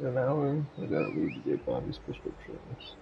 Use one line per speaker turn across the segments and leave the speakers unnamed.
In an hour, I gotta leave to get Bonnie's prescriptions.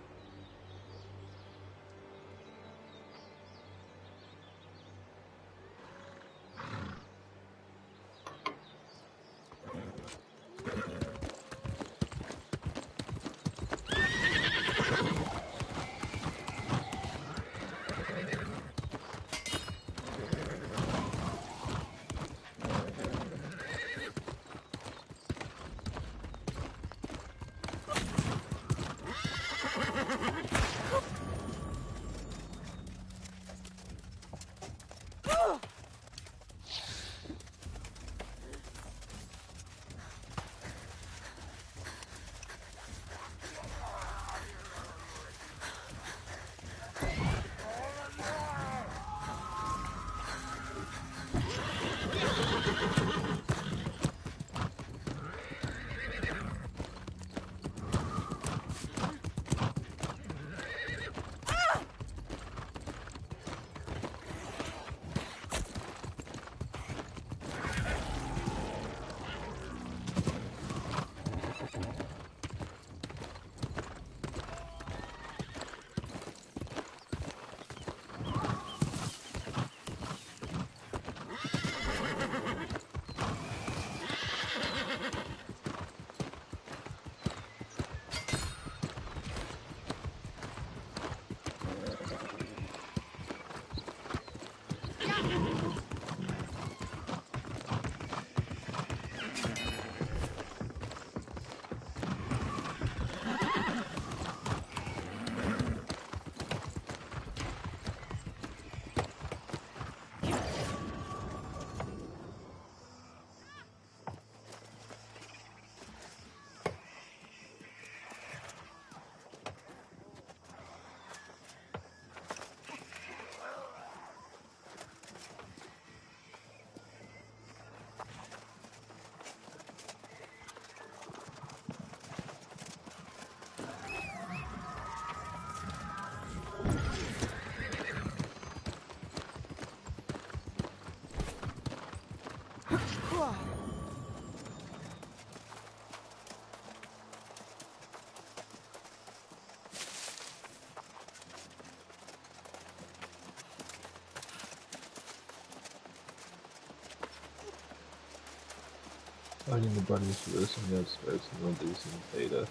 Finding the bunnies for this and that starts no decent data.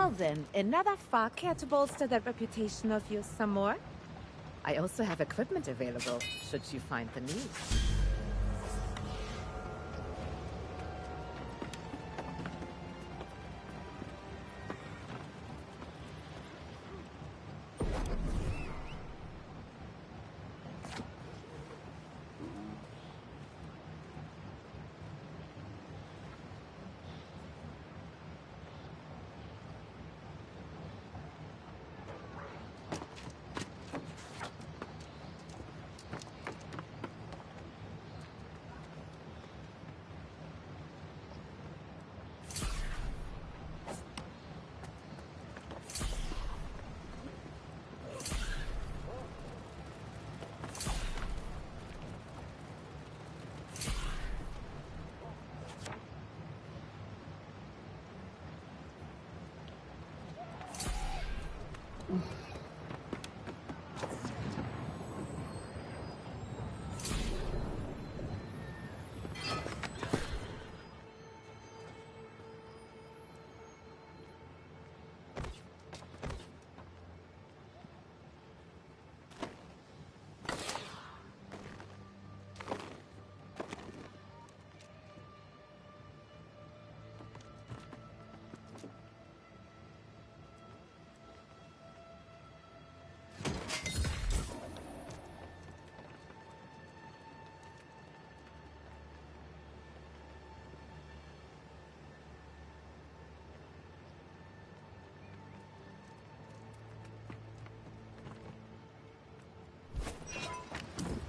Well then, another far. Care to bolster that reputation of yours some more? I also have equipment available, should you find the need.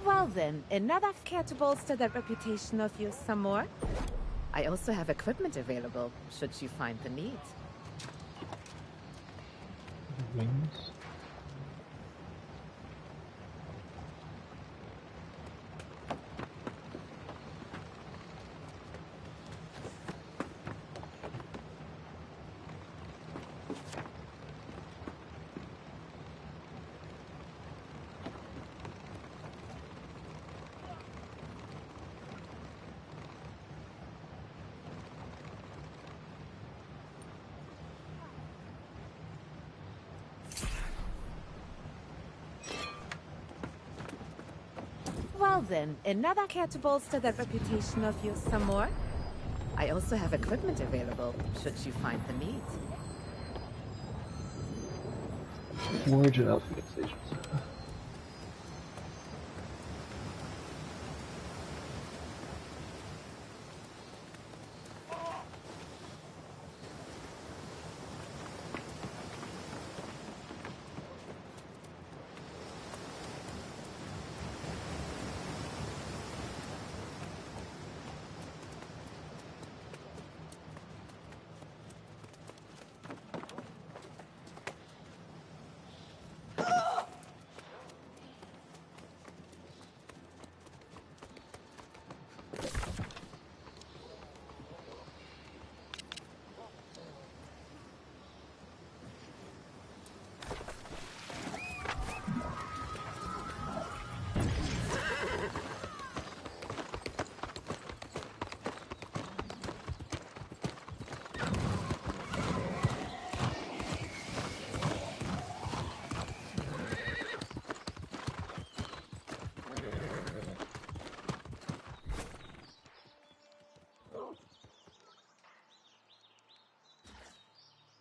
Well then, another. Care to bolster that reputation of yours some more? I also have equipment available, should you find the need.
Wings.
Well then, another. Care to bolster that reputation of yours some more? I also have equipment available, should you find the need.
Origin alphabet stations.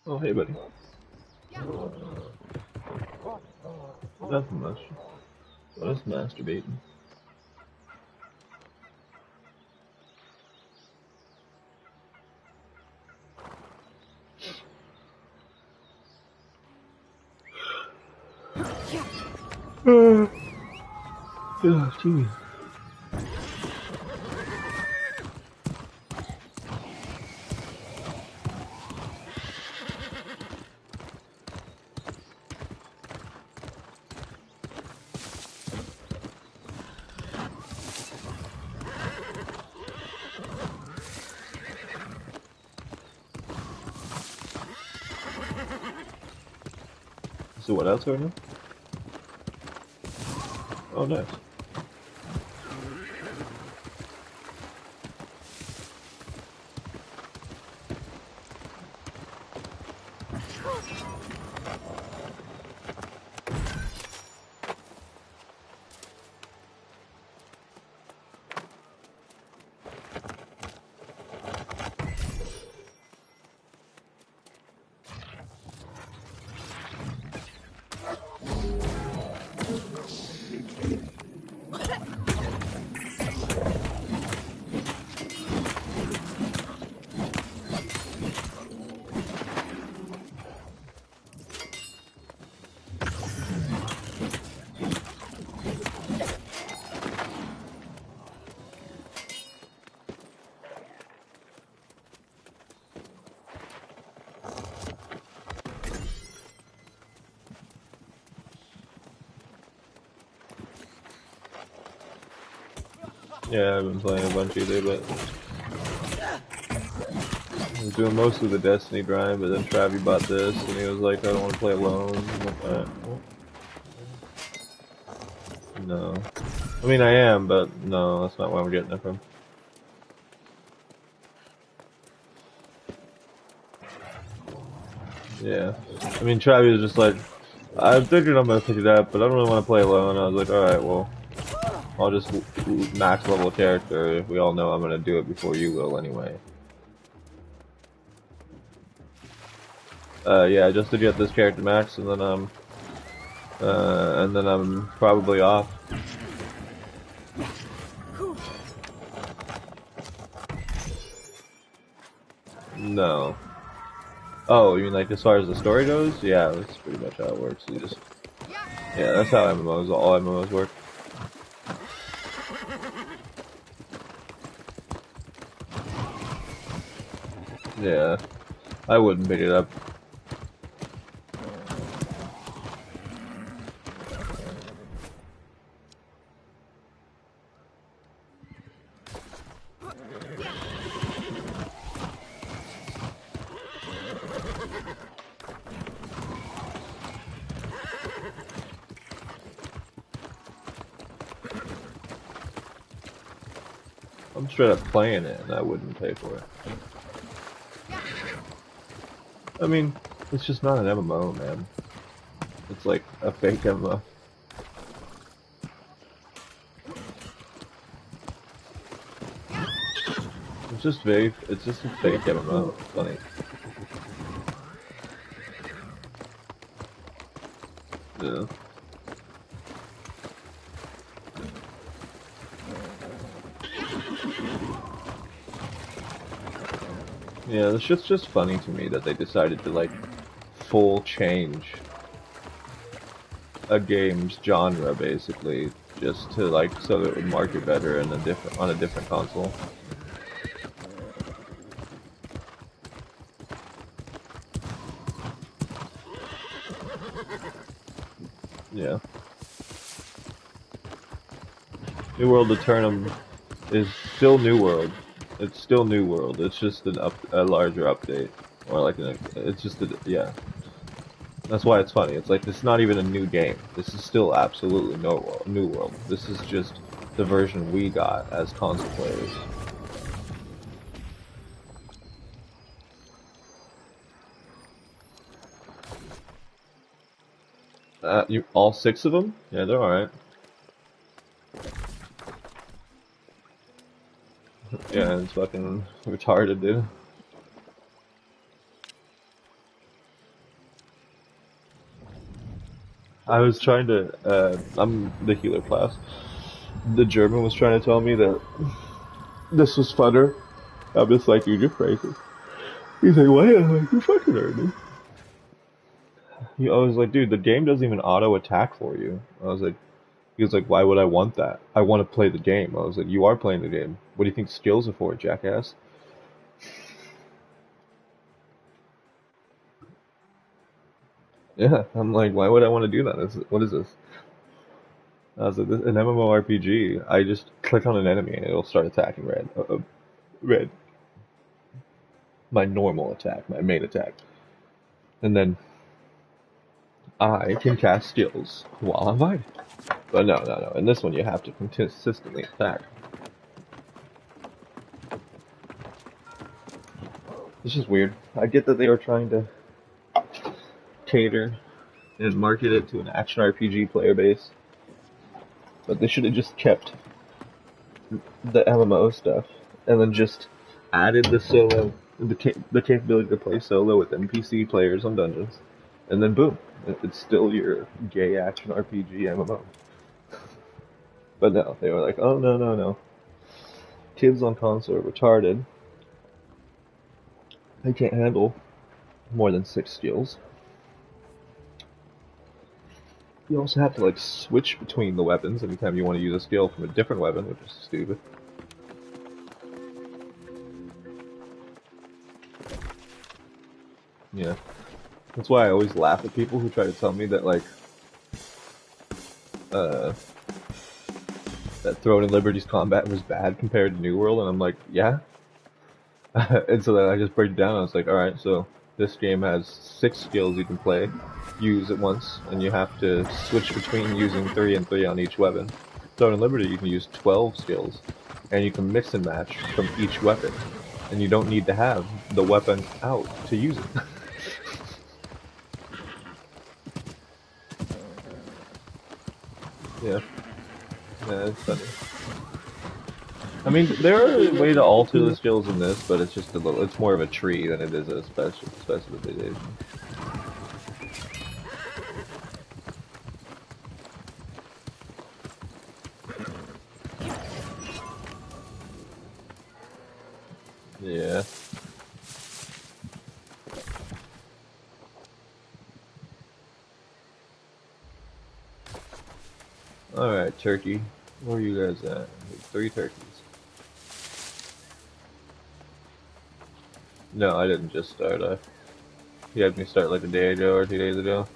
Oh, hey, buddy. Nothing much. Just masturbating. Yeah, gee. So what else right now? Oh, nice. Yeah, I've been playing a bunch either, but I was doing most of the Destiny grind, but then Travi bought this, and he was like, I don't want to play alone. I'm like, well, no. I mean, I am, but no, that's not why we're getting it from. Yeah. I mean, Travi was just like, I'm thinking I'm gonna pick it up, but I don't really want to play alone. I was like, alright, well, I'll just max level a character. We all know I'm gonna do it before you will anyway. Yeah, just to get this character max, and then I'm probably off. No. Oh, you mean like as far as the story goes? Yeah, that's pretty much how it works. You just, yeah, that's how MMOs, all MMOs work. Yeah, I wouldn't pick it up. I'm straight up playing it, and I wouldn't pay for it. I mean, it's just not an MMO, man. It's like a fake MMO. It's just a fake MMO. It's funny. Yeah. Yeah, this shit's just funny to me that they decided to like full change a game's genre basically just to like so that it would market better in a different on a different console. Yeah. New World Aeternum is still New World. It's still New World. It's just a larger update, or like it's just yeah. That's why it's funny. It's like this is not even a new game. This is still absolutely no New World. This is just the version we got as console players. You all six of them? Yeah, they're all right. Yeah, it's fucking retarded, dude. I was trying to. I'm the healer class. The German was trying to tell me that this was funner. I'm just like, you're just crazy. He's like, what? I'm like, you fucking heard me. I was like, dude, the game doesn't even auto attack for you. I was like, he was like, why would I want that? I want to play the game. I was like, you are playing the game. What do you think skills are for, jackass? Yeah, I'm like, why would I want to do that? What is this? I was like, this, an MMORPG. I just click on an enemy and it'll start attacking red. Red. My normal attack, my main attack. And then I can cast skills while I'm fighting. But no. In this one, you have to consistently attack. It's just weird. I get that they were trying to cater and market it to an action RPG player base. But they should have just kept the MMO stuff and then just added the solo, the capability to play solo with NPC players on dungeons, and then boom, it's still your gay action RPG MMO. But no, they were like, oh no no no, kids on console are retarded. They can't handle more than 6 skills. You also have to like switch between the weapons anytime you want to use a skill from a different weapon, which is stupid. Yeah. That's why I always laugh at people who try to tell me that like uh that Throne and Liberty's combat was bad compared to New World, and I'm like, yeah. And so then I just break it down and I was like, alright, so this game has 6 skills you can play, use at once, and you have to switch between using 3 and 3 on each weapon. Throne and Liberty you can use 12 skills, and you can mix and match from each weapon, and you don't need to have the weapon out to use it. Yeah. Yeah, it's funny. I mean, there are a way to alter the skills in this, but it's just a little, it's more of a tree than it is a specification. Yeah. Alright, turkey. Where are you guys at? 3 turkeys. No, I didn't just start. He had me start like a day ago or 2 days ago.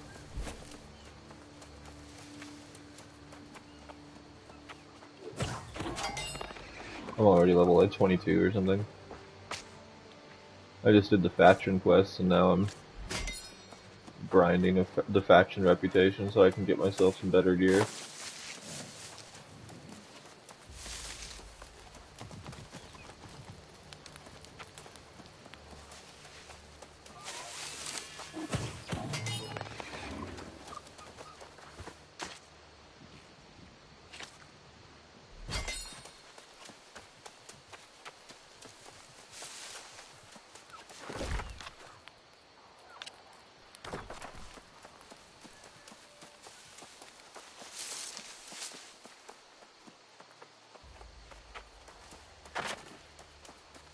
I'm already level like 22 or something. I just did the faction quest and now I'm grinding the faction reputation so I can get myself some better gear.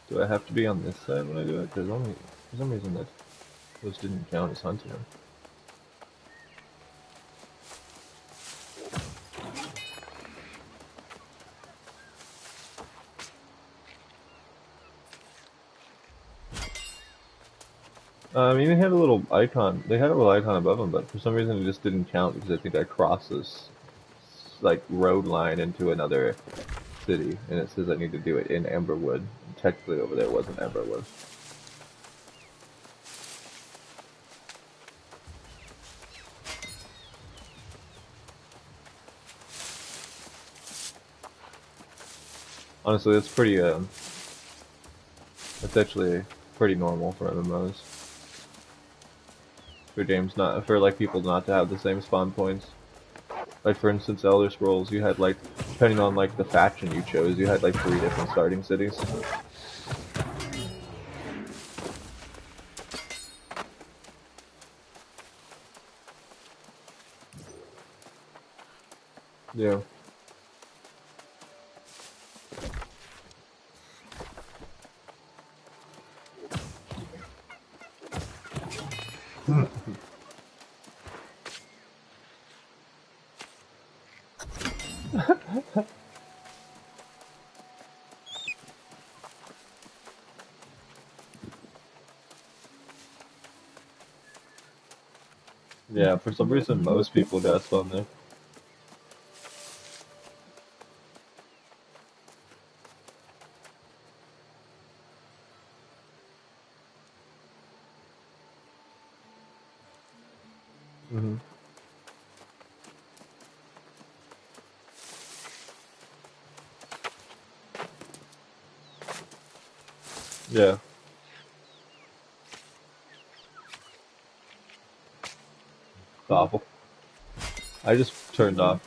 Do I have to be on this side when I do it? Because only for some reason that those didn't count as hunting them. I mean, they had a little icon. They had a little icon above them, but for some reason it just didn't count because I think I crossed this like road line into another city, and it says I need to do it in Amberwood. And technically, over there wasn't Amberwood. Honestly, that's pretty. That's actually pretty normal for MMOs. For games not for like people not to have the same spawn points. Like for instance, Elder Scrolls, you had like depending on like the faction you chose, you had like 3 different starting cities. Yeah. Yeah, for some reason most people got spawned there. Hmm. Yeah. It's awful. I just turned off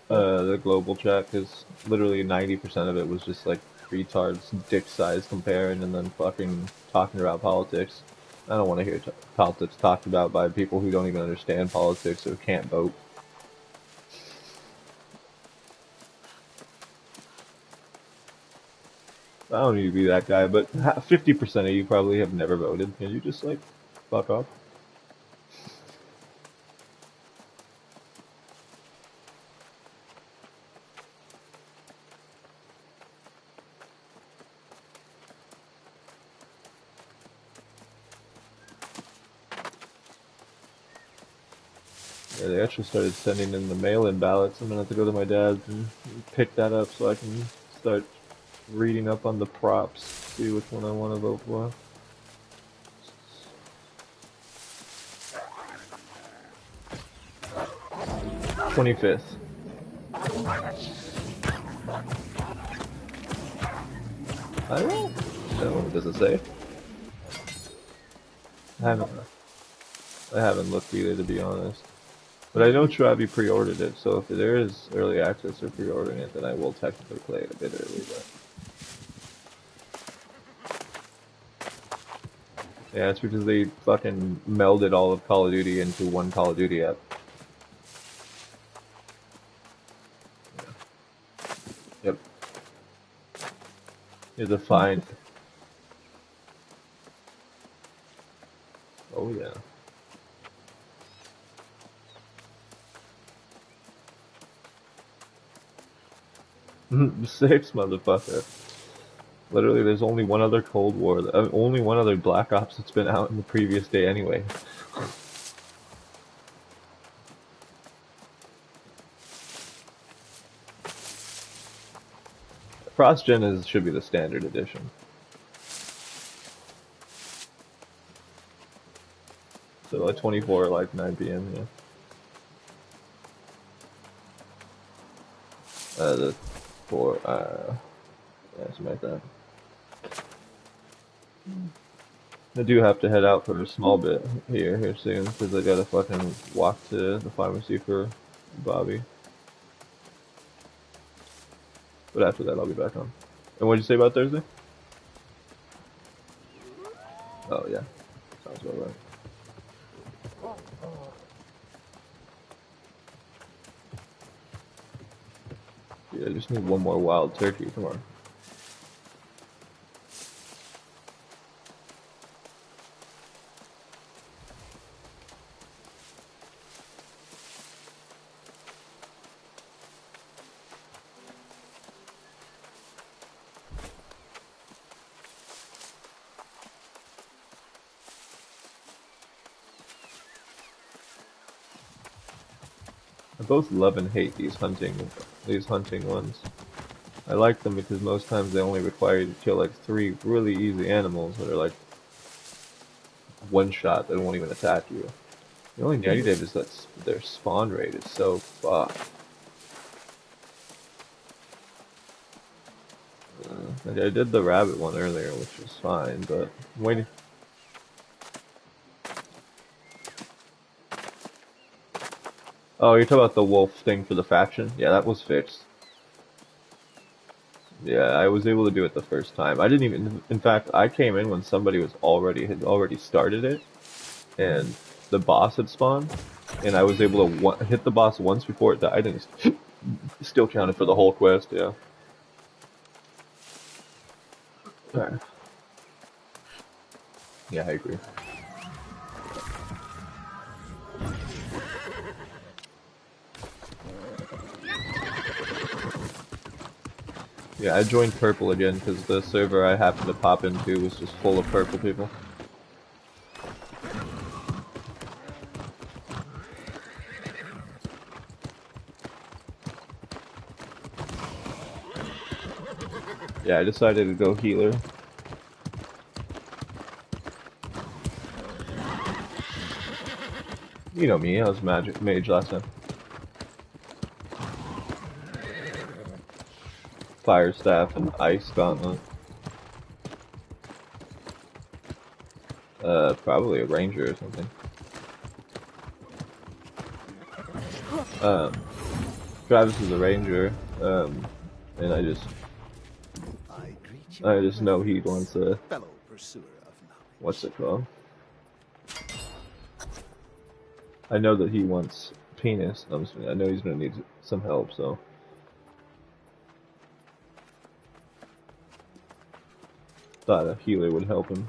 the global chat because literally 90% of it was just like retards, dick size comparing, and then fucking talking about politics. I don't want to hear politics talked about by people who don't even understand politics or can't vote. I don't need to be that guy, but 50% of you probably have never voted. Can you just like fuck off? Yeah, they actually started sending in the mail-in ballots. I'm gonna have to go to my dad's and pick that up so I can start reading up on the props, see which one I want to vote for. 25th. I don't know. What does it say? I haven't. I haven't looked either, to be honest. But I know Travi pre-ordered it, so if there is early access or pre-ordering it, then I will technically play it a bit early. But yeah, it's because they fucking melded all of Call of Duty into one Call of Duty app. Yep. You have to find. Oh yeah. Six, motherfucker. Literally, there's only one other Cold War, only one other Black Ops that's been out in the previous day anyway. Cross-gen should be the standard edition. So like 24, like 9 p.m. Yeah. The four. Yeah, something like that. I do have to head out for a small bit here soon because I gotta fucking walk to the pharmacy for Bobby. But after that, I'll be back on. And what did you say about Thursday? Oh yeah, sounds about right. Yeah, I just need one more wild turkey tomorrow. I both love and hate these hunting ones. I like them because most times they only require you to kill like 3 really easy animals that are like one shot that won't even attack you. The only negative is that their spawn rate is so fucked. Like I did the rabbit one earlier, which was fine, but I'm waiting. Oh, you're talking about the wolf thing for the faction? Yeah, that was fixed. Yeah, I was able to do it the first time. I didn't even. In fact, I came in when somebody had already started it, and the boss had spawned, and I was able to hit the boss once before it died, and it still counted for the whole quest. Yeah. Alright. Yeah, I agree. Yeah, I joined purple again because the server I happened to pop into was just full of purple people. Yeah, I decided to go healer. You know me, I was magic mage last time. Fire staff and ice gauntlet. Probably a ranger or something. Um, Travis is a ranger, and
I greet you
I
with
just know he wants
reverence,
a
fellow pursuer of
what's
knowledge.
it called? I know that he wants penis. I know he's gonna need some help, so thought a healer would help him.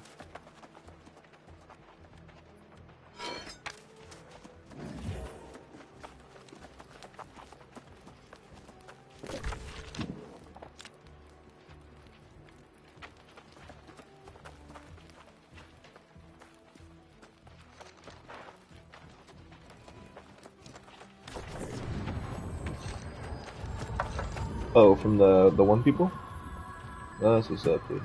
Oh, from the one people? Oh, that's what's up, dude.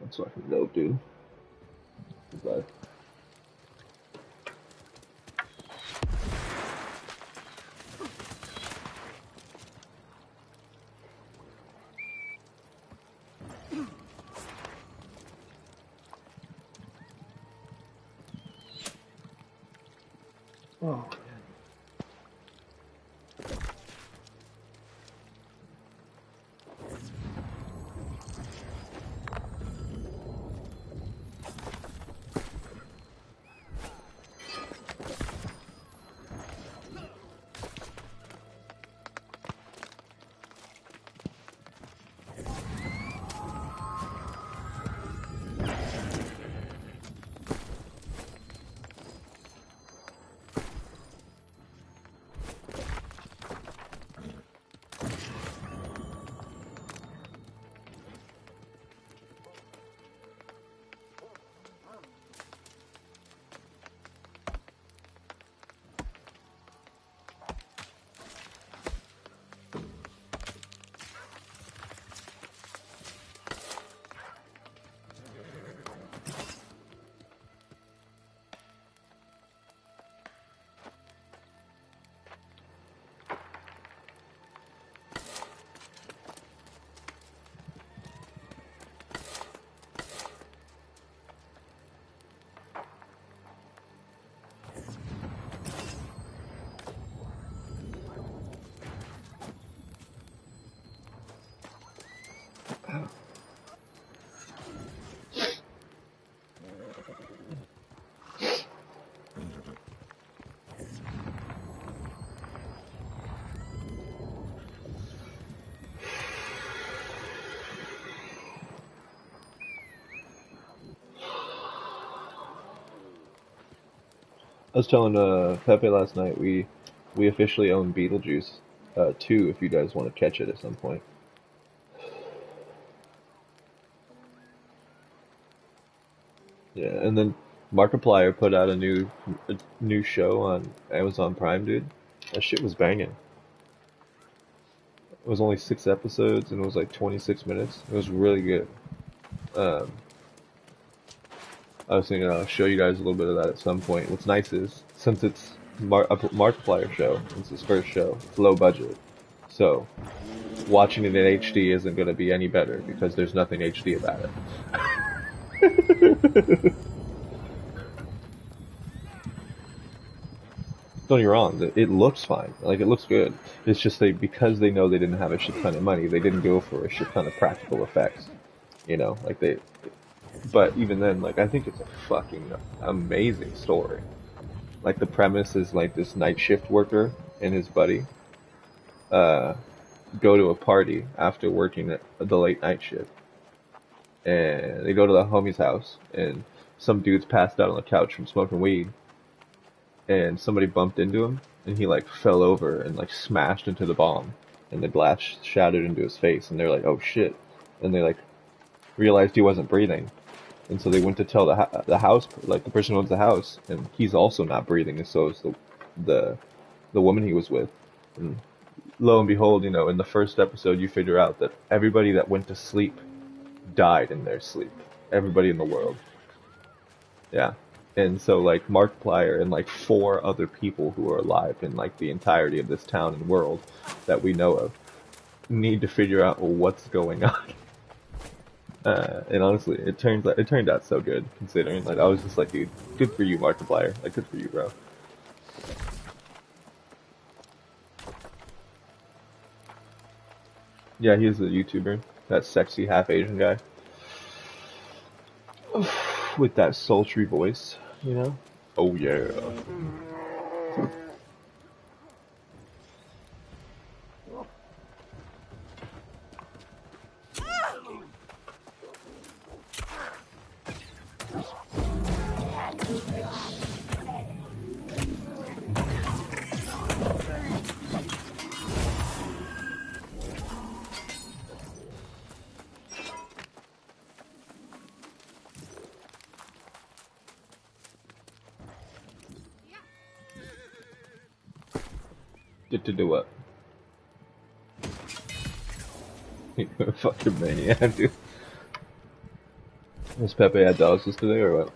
That's fucking dope, dude. But oh. I was telling Pepe last night we officially own Beetlejuice 2 if you guys want to catch it at some point. Yeah, and then Markiplier put out a new show on Amazon Prime, dude. That shit was banging. It was only 6 episodes and it was like 26 minutes. It was really good. Um, I was thinking I'll show you guys a little bit of that at some point. What's nice is since it's a Markiplier show, it's his first show. It's low budget, so watching it in HD isn't going to be any better because there's nothing HD about it. Don't get me wrong, it looks fine. Like, it looks good. It's just because they know they didn't have a shit ton of money, they didn't go for a shit ton of practical effects. But even then, like, I think it's a fucking amazing story. Like, the premise is like this night shift worker and his buddy, uh, go to a party after working at the late night shift. And they go to the homie's house, and some dude's passed out on the couch from smoking weed, and somebody bumped into him, and he like fell over and like smashed into the bomb, and the glass shattered into his face, and they're like, "Oh shit!" And they like realized he wasn't breathing, and so they went to tell the house, like the person who owns the house, and he's also not breathing, and so is the the woman he was with. And lo and behold, in the first episode, you figure out that everybody that went to sleep died in their sleep. Everybody in the world. Yeah. And so like Markiplier and like four other people who are alive in like the entirety of this town and world that we know of need to figure out what's going on. And honestly, it turned out so good considering. Like I was just like, dude, good for you, Markiplier. Like good for you, bro. Yeah, he's a YouTuber. That sexy half Asian guy with that sultry voice, you know? Oh yeah. Get to do what? You're a fucking maniac, dude. Was Pepe at dogs today or what?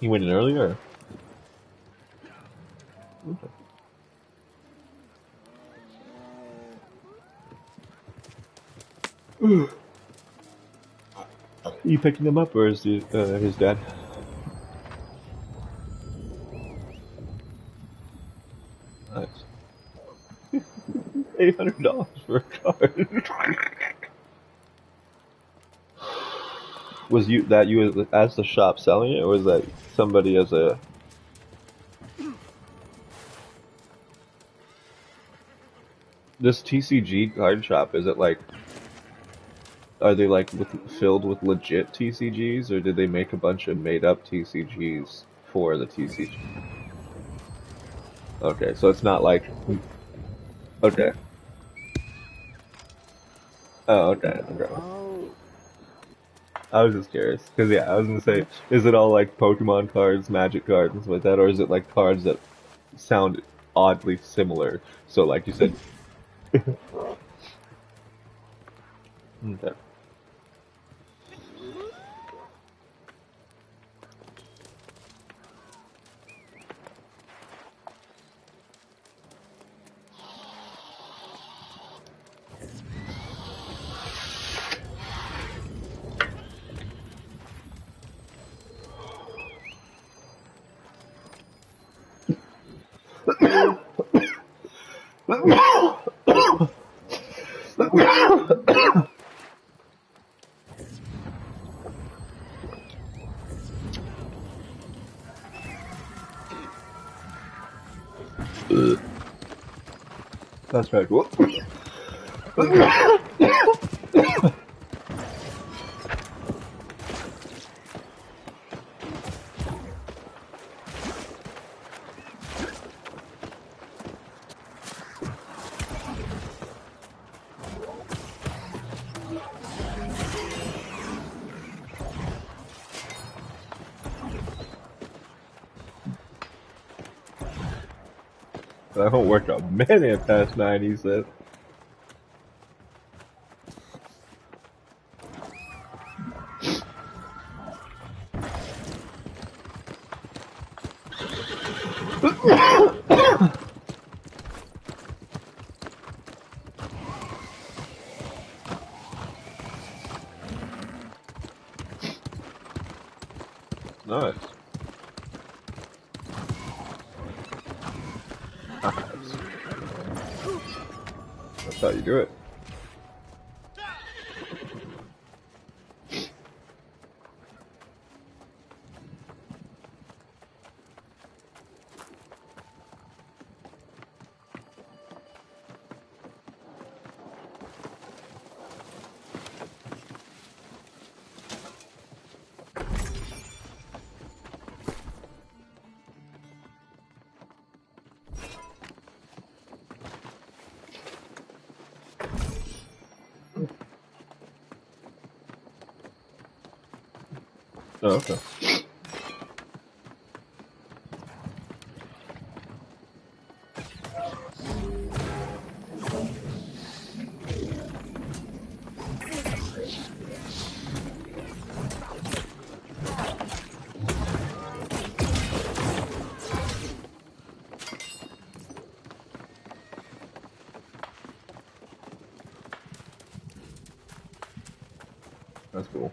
He went in earlier? Okay. You picking him up or is his dad? Nice. $800 for a card. Was you as the shop selling it, or was that somebody as a? This TCG card shop, is it like? Are they like filled with legit TCGs, or did they make a bunch of made up TCGs for the TCG? Okay, so it's not like. Okay. Oh, okay. Okay. I was just curious because yeah, I was gonna say, is it all like Pokemon cards, Magic cards, and stuff like that, or is it like cards that sound oddly similar? So, like you said, okay. That's very cool. I haven't worked a minute past 9, he said. Nice. Nice. That's how you do it. Oh, okay. That's cool.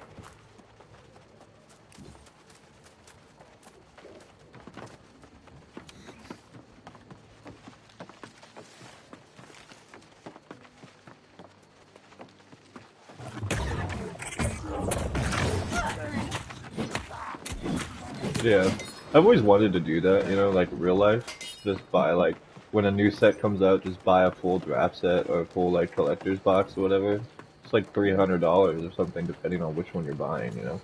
Yeah, I've always wanted to do that, you know, like real life. Just buy like when a new set comes out, just buy a full draft set or a full like collector's box or whatever. It's like $300 or something, depending on which one you're buying, you know.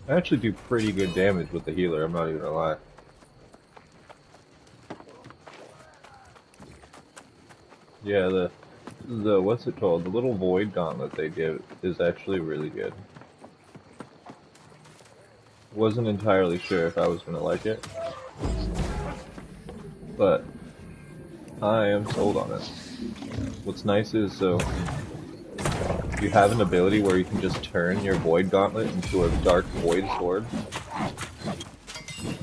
I actually do pretty good damage with the healer, I'm not even gonna lie. Yeah, the what's it called? The little void gauntlet they give is actually really good. Wasn't entirely sure if I was gonna like it, but I am sold on it. What's nice is so you have an ability where you can just turn your void gauntlet into a dark void sword,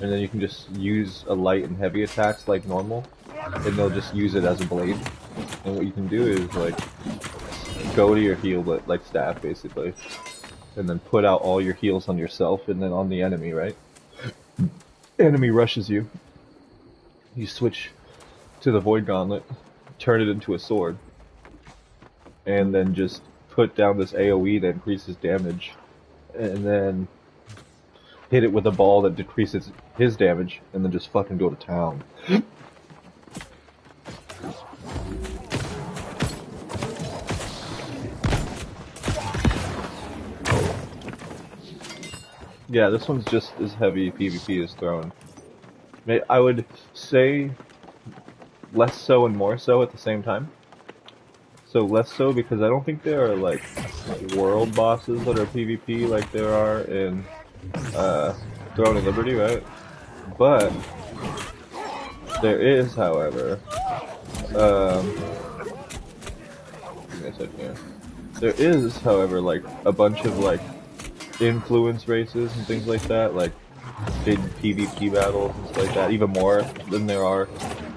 and then you can just use a light and heavy attacks like normal, and they'll just use it as a blade. And what you can do is like go to your heal, but like staff basically, and then put out all your heals on yourself and then on the enemy, right? Enemy rushes you. You switch to the void gauntlet, turn it into a sword, and then just put down this AoE that increases damage, and then hit it with a ball that decreases his damage, and then just fucking go to town. Yeah, this one's just as heavy PvP as Throne. I would say less so and more so at the same time. So less so because I don't think there are like world bosses that are PvP like there are in Throne and Liberty, right? But there is, however, give me a second here. There is, however, like a bunch of like influence races and things like that, like big PvP battles and stuff like that, even more than there are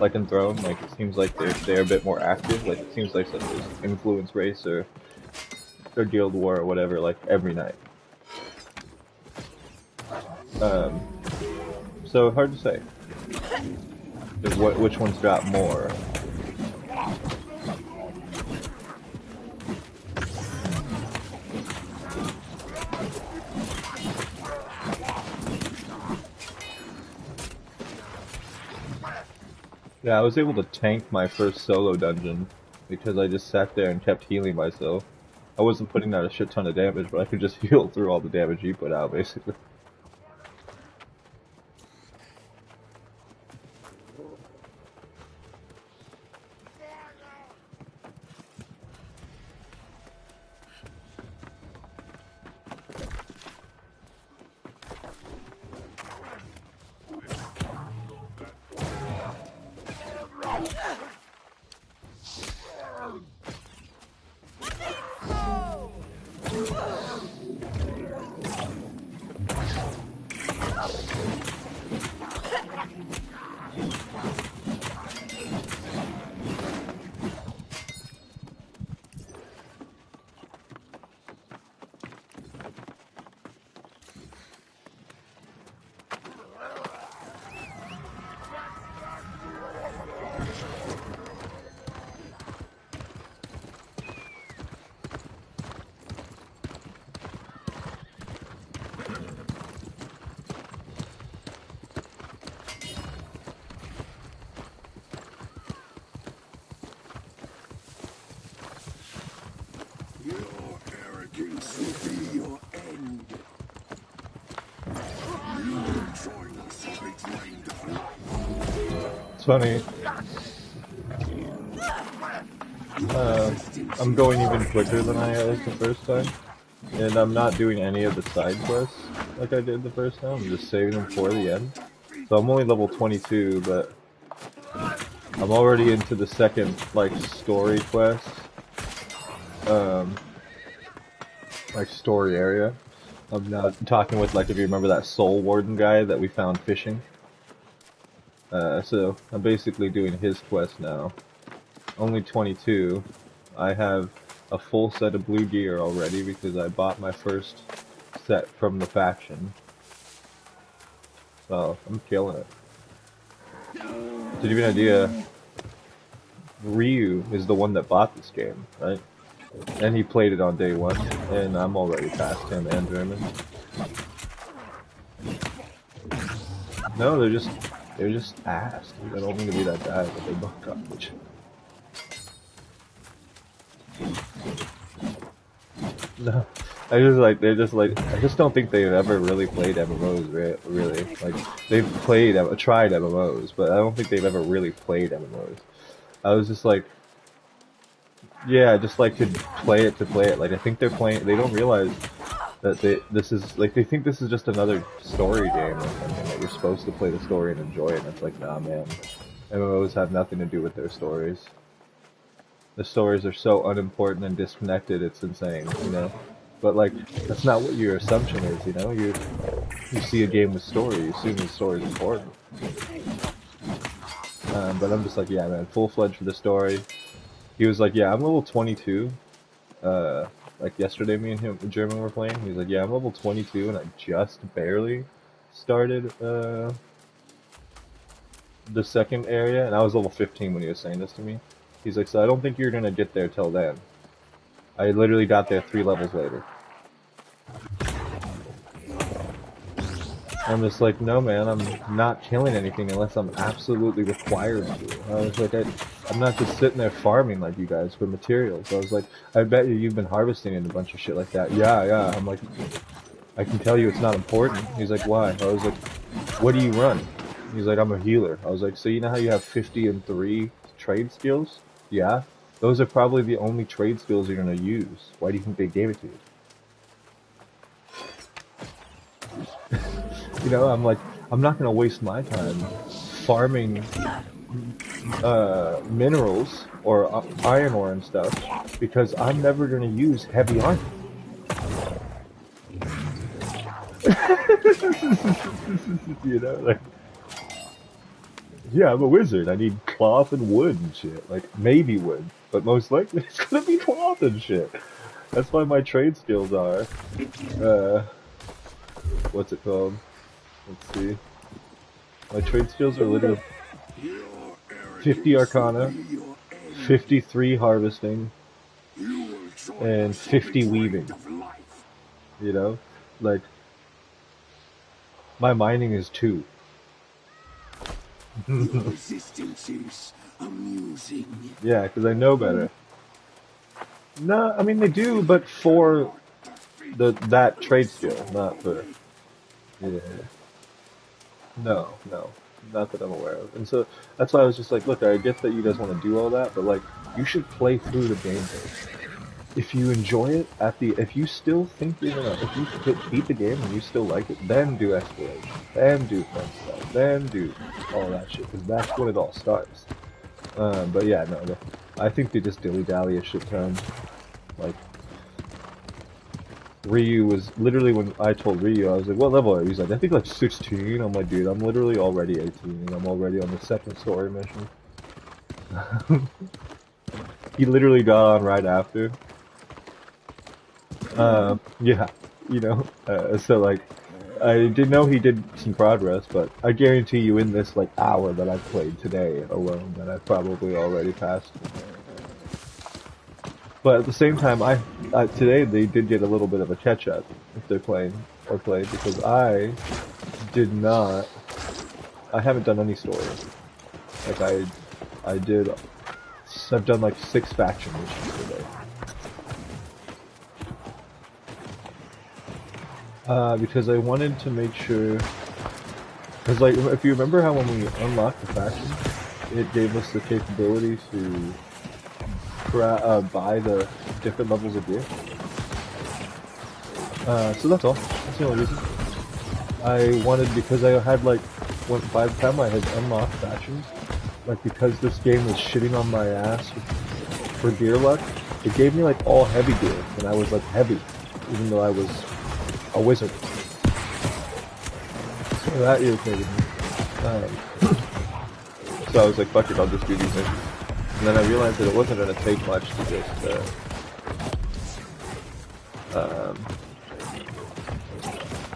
like in Throne. Like it seems like they're a bit more active. Like it seems like such as influence race or guild war or whatever, like every night. So hard to say. Which one's got more? Yeah, I was able to tank my first solo dungeon because I just sat there and kept healing myself. I wasn't putting out a shit ton of damage, but I could just heal through all the damage he put out, basically. It's funny. I'm going even quicker than I was the first time, and I'm not doing any of the side quests like I did the first time. I'm just saving them for the end. So I'm only level 22, but I'm already into the second like story quest, um, like story area. I'm now talking with like if you remember that Soul Warden guy that we found fishing. So I'm basically doing his quest now. Only 22. I have a full set of blue gear already because I bought my first set from the faction. So I'm killing it. To give you an idea, Ryu is the one that bought this game, right? And he played it on day one, and I'm already past him and German. No, they're just ass. Dude. I don't mean to be that bad, but they buck garbage. No, I just don't think they've ever really played MMOs. Really, like they've tried MMOs, but I don't think they've ever really played MMOs. I was just like, yeah, just like to play it. Like I think they're playing. They don't realize that they think this is just another story game or something, that you're supposed to play the story and enjoy it. And it's like, nah, man. MMOs have nothing to do with their stories. The stories are so unimportant and disconnected, it's insane, you know? But like, that's not what your assumption is, you know? You see a game with story, you assume the story is important. But I'm just like, yeah, man, full-fledged for the story. He was like, yeah, I'm level 22. Like yesterday, me and him, German were playing. He's like, yeah, I'm level 22, and I just barely started the second area, and I was level 15 when he was saying this to me. He's like, so I don't think you're gonna get there till then. I literally got there 3 levels later. I'm just like, no man, I'm not killing anything unless I'm absolutely required to. I was like, I'm not just sitting there farming like you guys for materials. I was like, I bet you've been harvesting and a bunch of shit like that. Yeah. I'm like, I can tell you it's not important. He's like, why? I was like, what do you run? He's like, I'm a healer. I was like, so you know how you have 50 and 3 trade skills? Yeah. Those are probably the only trade skills you're gonna use. Why do you think they gave it to you? You know, I'm like, I'm not gonna waste my time farming minerals or iron ore and stuff because I'm never gonna use heavy armor. You know, like, yeah, I'm a wizard. I need cloth and wood and shit. Like, maybe wood, but most likely it's gonna be cloth and shit. That's why my trade skills are, what's it called? Let's see. My trade skills are literally 50 Arcana, 53 Harvesting, and 50 Weaving. You know? Like, my mining is 2.
Resistance is amusing.
Yeah, because I know better. No, I mean they do, but for that trade skill, not for... Yeah. No, not that I'm aware of. And so that's why I was just like, look, I get that you guys want to do all that, but like, you should play through the game first. If you enjoy it if you still think you're gonna, if you beat the game and you still like it, then do exploration, then do fun stuff, then do all that shit, because that's when it all starts. But yeah, no, I think they just dilly-dally a shit ton. Like, Ryu was literally, when I told Ryu, I was like, what level are you? He's like, I think like 16. I'm like, dude, I'm literally already 18 and I'm already on the second story mission. He literally got on right after. Yeah, you know, so like, I did know he did some progress, but I guarantee you in this like hour that I played today alone that I probably already passed. But at the same time, today they did get a little bit of a catch-up if they're played, because I haven't done any story. Like I've done like 6 faction missions today. Because I wanted to make sure, because like, if you remember how when we unlocked the faction, it gave us the capability to buy the different levels of gear. So that's all. That's the only reason. I wanted, because I had like, by the time I had unlocked factions, like because this game was shitting on my ass with for gear luck, it gave me like all heavy gear, and I was like heavy, even though I was a wizard. So that irritated me. So I was like, fuck it, I'll just do these missions. And then I realized that it wasn't going to take much to just,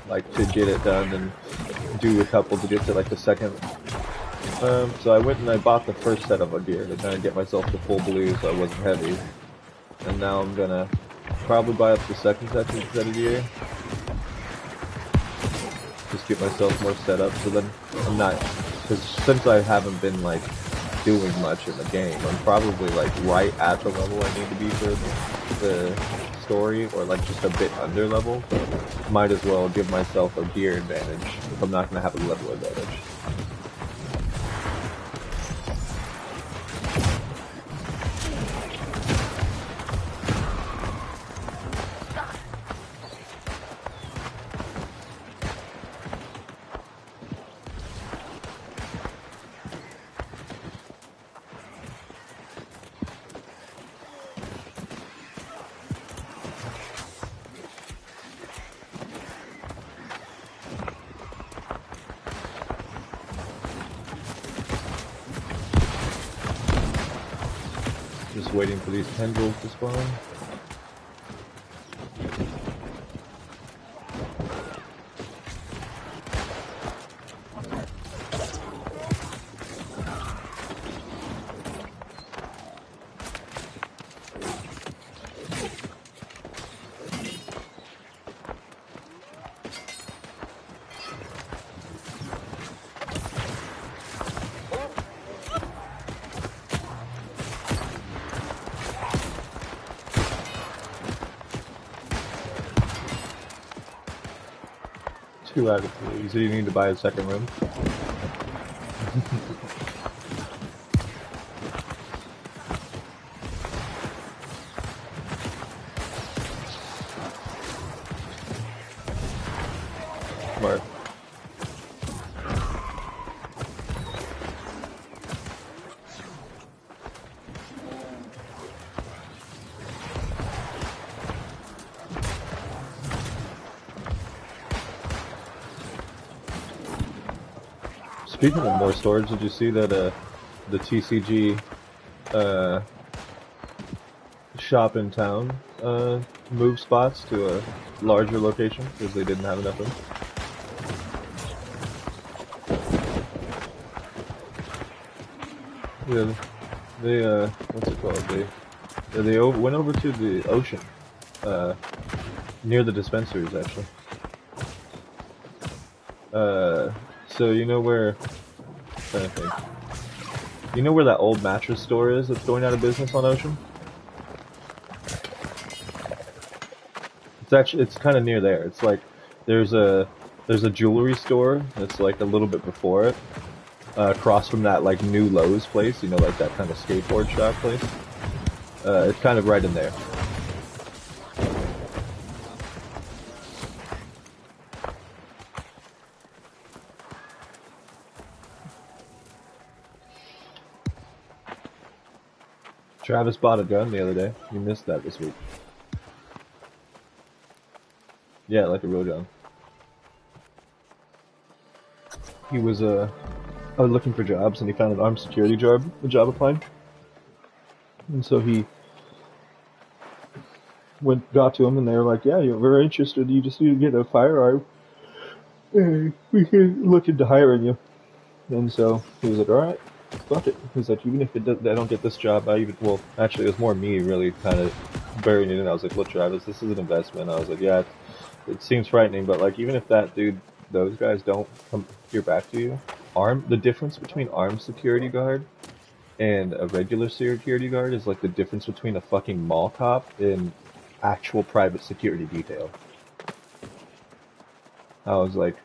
like, to get it done and do a couple to get to, like, the second. So I went and I bought the first set of gear to kind of get myself to full blue so I wasn't heavy. And now I'm going to probably buy up the second set of gear. Just get myself more set up, so then I'm not, because since I haven't been like doing much in the game, I'm probably like right at the level I need to be for the story, or like just a bit under level, so might as well give myself a gear advantage if I'm not going to have a level advantage. Just waiting for these tendrils to spawn. Two out of three, so you need to buy a second room. Smart. Speaking of more storage, did you see that the TCG shop in town moved spots to a larger location because they didn't have enough room? Yeah, they what's it called? They went over to the ocean, near the dispensaries actually. So you know where? I'm trying to think. You know where that old mattress store is that's going out of business on Ocean? It's kind of near there. It's like there's a jewelry store that's like a little bit before it, across from that like new Lowe's place. You know, like that kind of skateboard shop place. It's kind of right in there. Travis bought a gun the other day. You missed that this week. Yeah, like a real gun. He was looking for jobs, and he found an armed security job applied. And so he got to him, and they were like, "Yeah, you're very interested. You just need to get a firearm. We can look into hiring you." And so he was like, "All right, fuck it." He's like, "Even if I don't get this job, well, actually, it was more me really kind of burying it in. I was like, look, Travis, this is an investment." I was like, "Yeah, it seems frightening, but like, even if those guys don't come here back to you, the difference between armed security guard and a regular security guard is like the difference between a fucking mall cop and actual private security detail." I was like,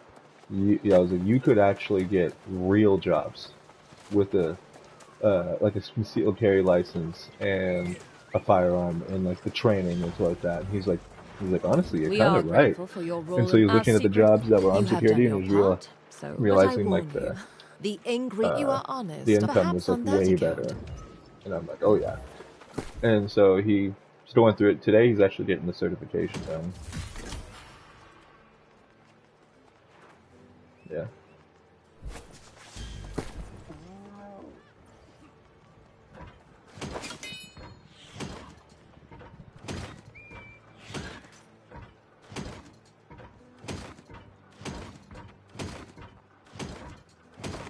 you could actually get real jobs with like a concealed carry license and a firearm and like the training and stuff like that. And he's like, honestly, you're kind of right. And so he was looking at the jobs that were armed security, and he was realizing like the income was like way better. And I'm like, oh yeah. And so he still went through it today. He's actually getting the certification done. Yeah.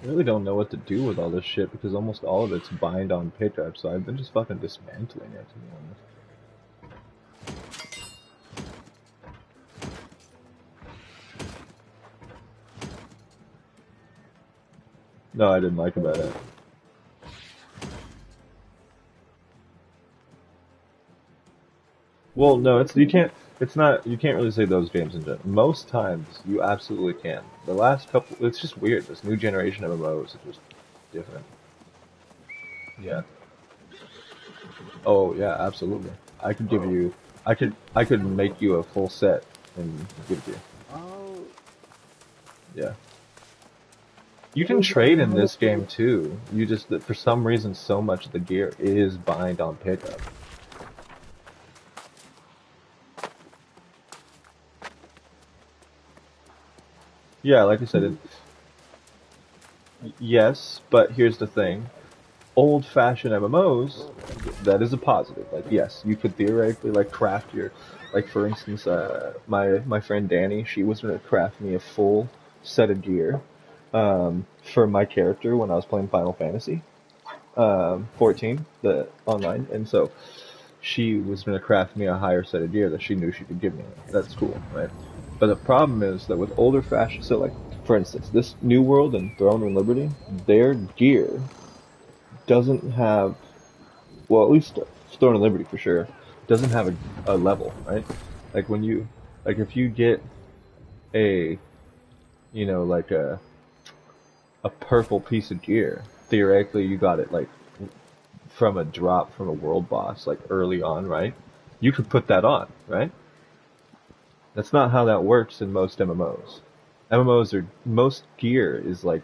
I really don't know what to do with all this shit because almost all of it's bind on pickup, so I've been just fucking dismantling it, to be honest. No, I didn't like about it. Well, no, it's you can't. It's not. You can't really say those games in general. Most times, you absolutely can. The last couple, it's just weird. This new generation of MMOs is just different. Yeah. Oh yeah, absolutely. I could give you. I could make you a full set and give it to you. Yeah. You can trade in this game too. You just for some reason so much of the gear is bind on pickup. Yeah, like I said, yes, but here's the thing. Old-fashioned MMOs, that is a positive. Like, yes, you could theoretically like craft your, like for instance, my friend Danny, she was gonna craft me a full set of gear, for my character when I was playing Final Fantasy, 14, the online, and so she was gonna craft me a higher set of gear that she knew she could give me. That's cool, right? But the problem is that with older fashion, so like for instance, this New World and Throne and Liberty, their gear doesn't have, well, at least Throne and Liberty for sure, doesn't have a level, right? Like when you, like if you get a, like a purple piece of gear, theoretically you got it like from a drop from a world boss, like early on, right? You could put that on, right? That's not how that works in most MMOs. MMOs are, most gear is like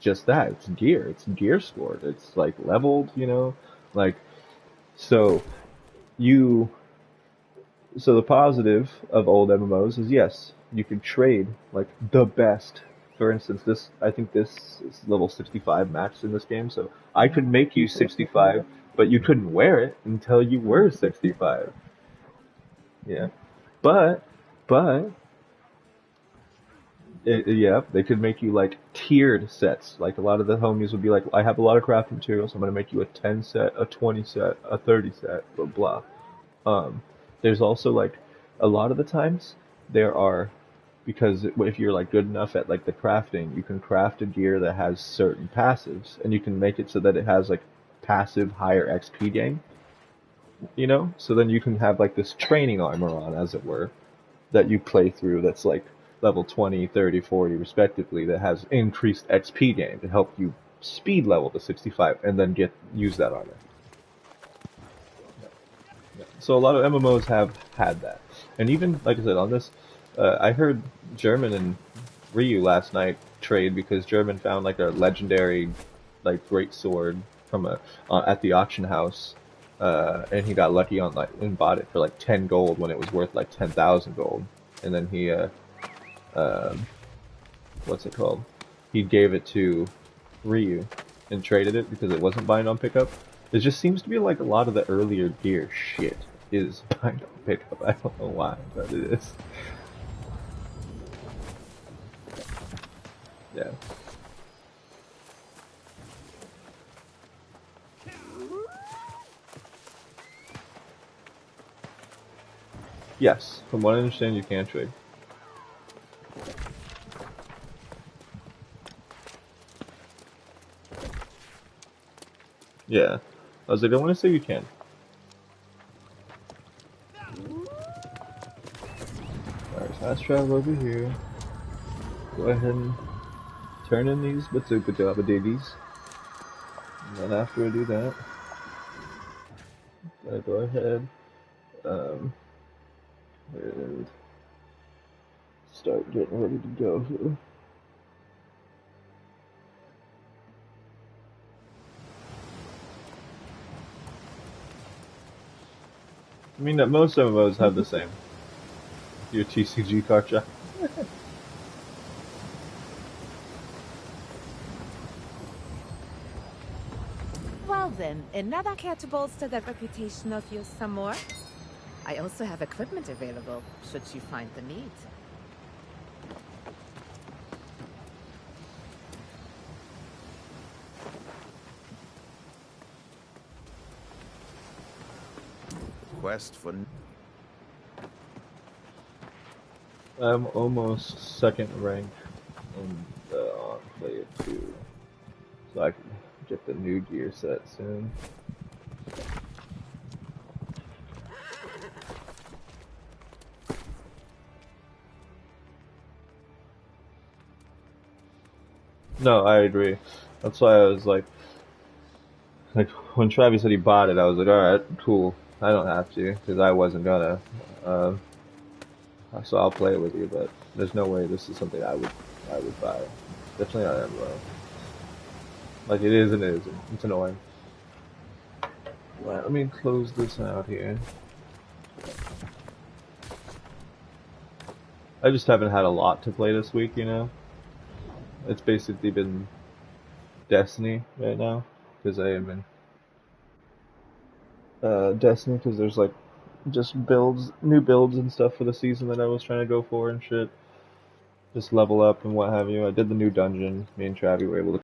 just that. It's gear. It's gear scored. It's like leveled, like so you so the positive of old MMOs is yes, you can trade like the best. For instance, this I think this is level 65 max in this game, so I could make you 65, but you couldn't wear it until you were 65. Yeah. But but yeah, they could make you like tiered sets. Like a lot of the homies would be like, I have a lot of crafting materials. I'm gonna make you a 10 set, a 20 set, a 30 set, blah blah. Um, there's also like a lot of the times there are, because if you're like good enough at like the crafting, you can craft a gear that has certain passives, and you can make it so that it has like passive higher XP gain. So then you can have like this training armor on, as it were, that you play through that's like level 20, 30, 40 respectively, that has increased XP gain to help you speed level to 65 and then use that armor. So a lot of MMOs have had that. And even, like I said, on this, I heard German and Ryu last night trade because German found like a legendary, like great sword from at the auction house, and he got lucky on like and bought it for like 10 gold when it was worth like 10,000 gold, and then he um, what's it called? He gave it to Ryu and traded it because it wasn't bind on pickup. It just seems to be like a lot of the earlier gear shit is bind on pickup. I don't know why, but it is. Yeah. Yes, from what I understand, you can trade. Yeah. I was like, I want to say you can. Alright, fast travel over here. Go ahead and turn in these bazooka jabba diggies. And then after I do that, I go ahead um, and start getting ready to go here. I mean, that most MMOs have the same. Your TCG cartridge.
Well then, another care to bolster that reputation of yours some more? I also have equipment available, should you find the need.
Quest for
I'm almost second rank in the Enclave 2, so I can get the new gear set soon. No, I agree. That's why I was like when Travis said he bought it, I was like, all right, cool. I don't have to because I wasn't gonna. Um, so I'll play it with you, but there's no way this is something I would buy. Definitely not MMO. Like it is and it isn't. It's annoying. Right, let me close this out here. I just haven't had a lot to play this week, you know. It's basically been Destiny right now because I am in Destiny because there's like just new builds and stuff for the season that I was trying to go for and shit. Just level up and what have you. I did the new dungeon. Me and Travi were able to